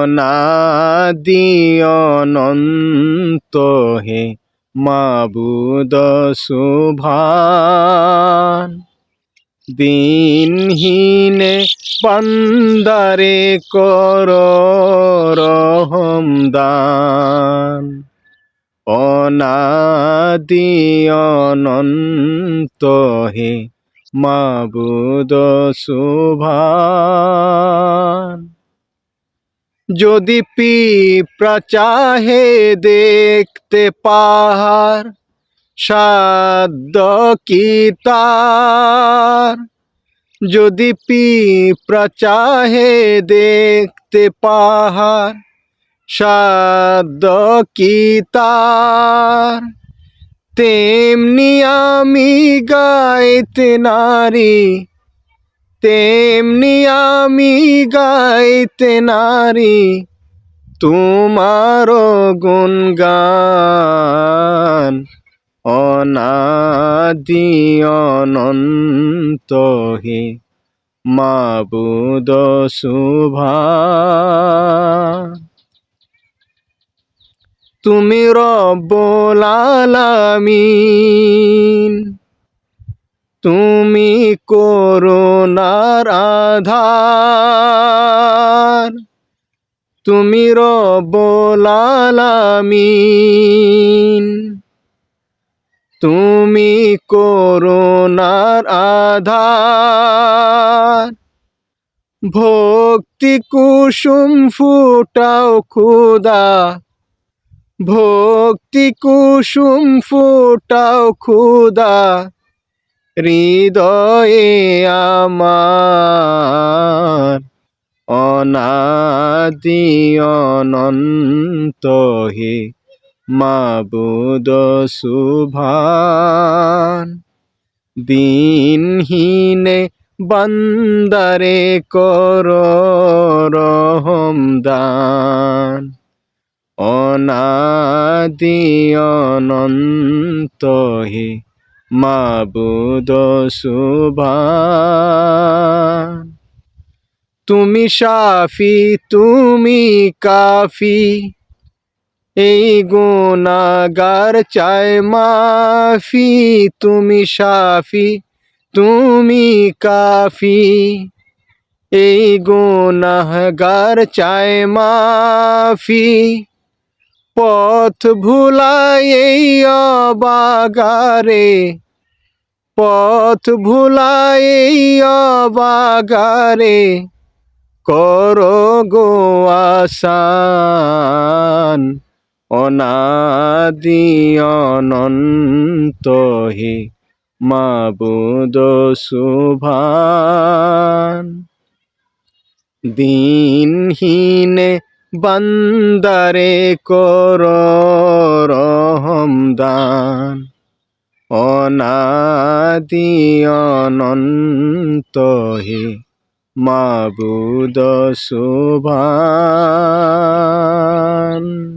অনাদি অনন্ত হে মাবুদ সুবহান। দিনহীনে বান্দারে কর রহম দান। অনাদি অনন্ত হে মাবুদ সুবহান। যদি পিঁপড়া চাহে দেখতে পাহাড়, সাধ্য কি তার? যদি পিঁপড়া চাহে দেখতে পাহাড়, সাধ্য কি তার? তেমনি আমি গাইতে নারী, তেমনি আমি গাইতে নারী তোমার গুণগান। অনাদি অনন্ত হে মাবুদ সুবহান। তুমি রব্বুল আলামিন, তুমি করুণার আধার। তুমি রব্বুল আলামিন, তুমি করুণার আধার। ভক্তি কুসুম ফুটাও খুদা, ভক্তি কুসুম ফুটাও খুদা হৃদয়ে আমার। অনাদি অনন্ত হে মাবুদ সুবহান। দিনহীনে বান্দারে কর রহম দান। অনাদি অনন্ত হে মাবুদ সুবহান। তুমি শাফি, তুমি কাফি, এই গুনাহগার চায় মাফি। তুমি শাফি, তুমি কাফি, এই গুনাহগার চায় মাফি। পথ ভুলায় এই অবাগারে, পথ ভুলায় এই অবাগারে করো গো আসান। অনাদি অনন্ত হে মাবুদ সুবহান। দিনহীনে বান্দারে কর রহম দান। অনাদি অনন্ত হে মাবুদ সুবহান।